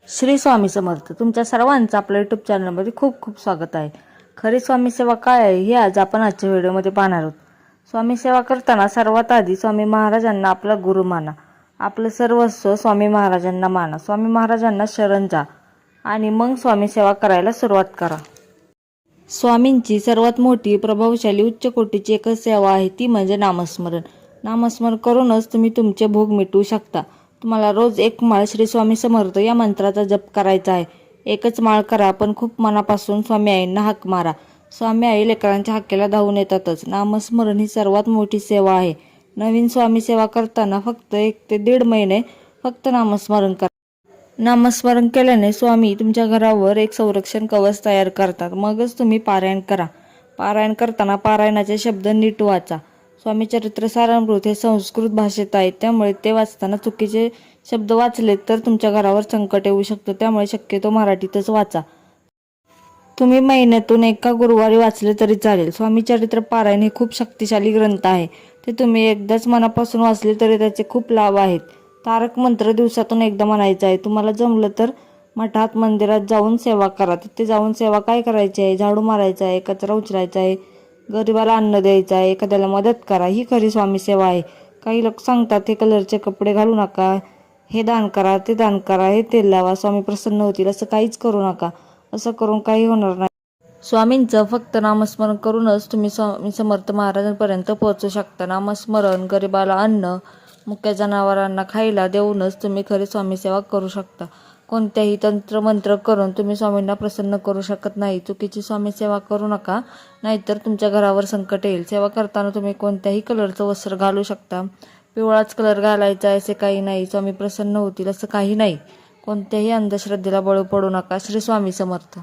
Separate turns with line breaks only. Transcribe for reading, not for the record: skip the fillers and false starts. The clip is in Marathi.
श्री स्वामी समर्थ. तुमच्या सर्वांचं आपल्या यूट्यूब चॅनलमध्ये खूप खूप स्वागत आहे. खरी स्वामी सेवा काय आहे हे आज आपण आजच्या व्हिडिओमध्ये पाहणार आहोत. स्वामी सेवा करताना सर्वात आधी स्वामी महाराजांना आपला गुरु माना. आपलं सर्वस्व स्वामी महाराजांना माना. स्वामी महाराजांना शरण जा आणि मग स्वामी सेवा करायला सुरुवात करा. स्वामींची सर्वात मोठी प्रभावशाली उच्च कोटीची एकच सेवा आहे, ती म्हणजे नामस्मरण. नामस्मरण करूनच तुम्ही तुमचे भोग मिटवू शकता. तुम्हाला रोज एक माळ श्री स्वामी समर्थ या मंत्राचा जप करायचा आहे. एकच माळ करा, पण खूप मनापासून स्वामी आईंना हाक मारा. स्वामी आई लेकरांच्या हाकेला धावून येतातच. नामस्मरण ही सर्वात मोठी सेवा आहे. नवीन स्वामी सेवा करताना फक्त 1 ते 1.5 महिने फक्त नामस्मरण करा. नामस्मरण केल्याने स्वामी तुमच्या घरावर एक संरक्षण कवच तयार करतात. मगच तुम्ही पारायण करा. पारायण करताना पारायणाचे शब्द नीट वाचा. स्वामी चरित्र सारामृत हे संस्कृत भाषेत आहे, त्यामुळे ते वाचताना चुकीचे शब्द वाचले तर तुमच्या घरावर संकट येऊ शकतं. त्यामुळे शक्यतो मराठीतच वाचा. तुम्ही महिन्यातून एका गुरुवारी वाचले तरी चालेल. स्वामी चरित्र पारायण हे खूप शक्तिशाली ग्रंथ आहे. ते तुम्ही एकदाच मनापासून वाचले तरी त्याचे खूप लाभ आहेत. तारक मंत्र दिवसातून एकदा म्हणायचा आहे. तुम्हाला जमलं तर मठात मंदिरात जाऊन सेवा करा. तिथे जाऊन सेवा काय करायची आहे? झाडू मारायचा आहे, कचरा उचलायचा आहे, गरिबाला अन्न द्यायचं आहे, एखाद्याला मदत करा. ही खरी स्वामी सेवा आहे. काही लोक सांगतात हे कलरचे कपडे घालू नका, हे दान करा, ते दान करा, हे तेल लावा, स्वामी प्रसन्न होतील. असं काहीच करू नका. असं करून काही होणार नाही. स्वामींचं फक्त नामस्मरण करूनच तुम्ही स्वामी समर्थ महाराजांपर्यंत पोहोचू शकता. नामस्मरण, गरिबाला अन्न, मुक्या जनावरांना खायला देऊनच तुम्ही खरी स्वामी सेवा करू शकता. कोणत्याही तंत्रमंत्र करून तुम्ही स्वामींना प्रसन्न करू शकत नाही. चुकीची स्वामी सेवा करू नका, नाहीतर तुमच्या घरावर संकट येईल. सेवा करताना तुम्ही कोणत्याही कलरचं वस्त्र घालू शकता. पिवळाच कलर घालायचा आहे असे काही नाही. स्वामी प्रसन्न होतील असं काही नाही. कोणत्याही अंधश्रद्धेला बळी पडू नका. श्री स्वामी समर्थ.